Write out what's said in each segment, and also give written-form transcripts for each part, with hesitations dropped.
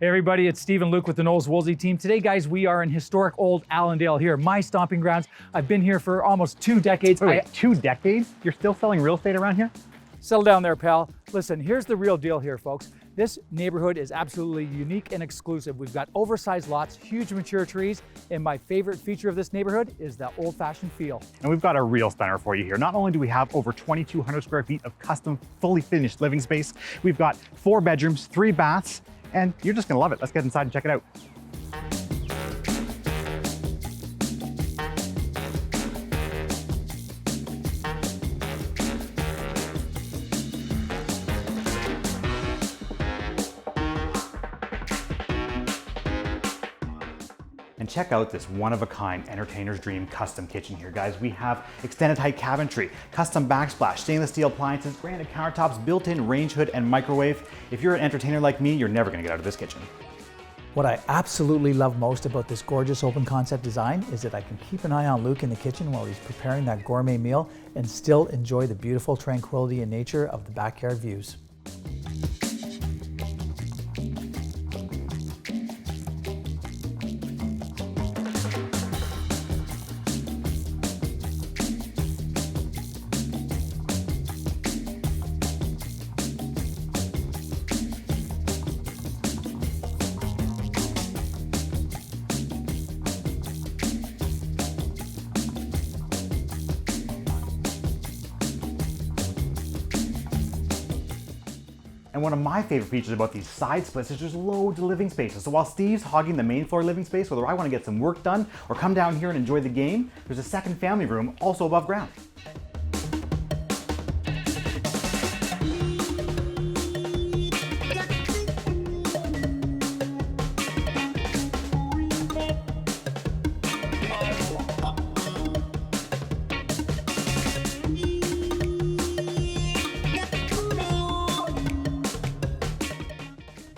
Hey everybody, it's Steve and Luke with the Knowles Woolsey team. Today, guys, we are in historic old Allandale here, my stomping grounds. I've been here for almost 2 decades. Wait, 2 decades? You're still selling real estate around here? Settle down there, pal. Listen, here's the real deal here, folks. This neighborhood is absolutely unique and exclusive. We've got oversized lots, huge mature trees, and my favorite feature of this neighborhood is the old-fashioned feel. And we've got a real stunner for you here. Not only do we have over 2,200 square feet of custom, fully finished living space, we've got 4 bedrooms, 3 baths, and you're just gonna love it. Let's get inside and check it out. And check out this one-of-a-kind entertainer's dream custom kitchen here, guys. We have extended height cabinetry, custom backsplash, stainless steel appliances, granite countertops, built-in range hood and microwave. If you're an entertainer like me, you're never gonna get out of this kitchen. What I absolutely love most about this gorgeous open concept design is that I can keep an eye on Luke in the kitchen while he's preparing that gourmet meal and still enjoy the beautiful tranquility and nature of the backyard views. And one of my favorite features about these side splits is there's loads of living spaces. So while Steve's hogging the main floor living space, whether I want to get some work done or come down here and enjoy the game, there's a second family room also above ground.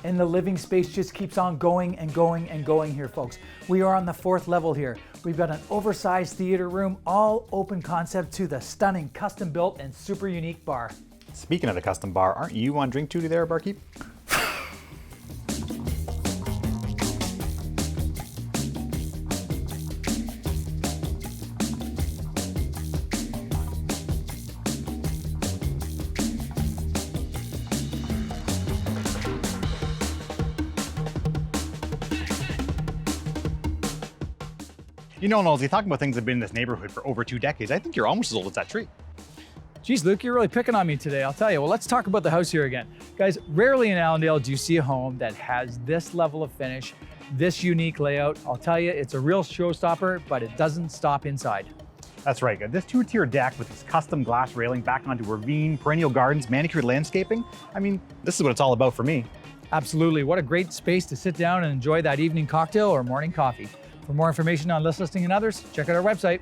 And the living space just keeps on going and going and going here, folks. We are on the 4th level here. We've got an oversized theater room, all open concept to the stunning custom built and super unique bar. Speaking of the custom bar, aren't you on drink duty there, barkeep? You know, Knowles, talking about things that have been in this neighborhood for over 2 decades. I think you're almost as old as that tree. Geez, Luke, you're really picking on me today, I'll tell you. Well, let's talk about the house here again. Guys, rarely in Allandale do you see a home that has this level of finish, this unique layout. I'll tell you, it's a real showstopper, but it doesn't stop inside. That's right. This 2-tier deck with this custom glass railing back onto ravine, perennial gardens, manicured landscaping. I mean, this is what it's all about for me. Absolutely. What a great space to sit down and enjoy that evening cocktail or morning coffee. For more information on this listing and others, check out our website.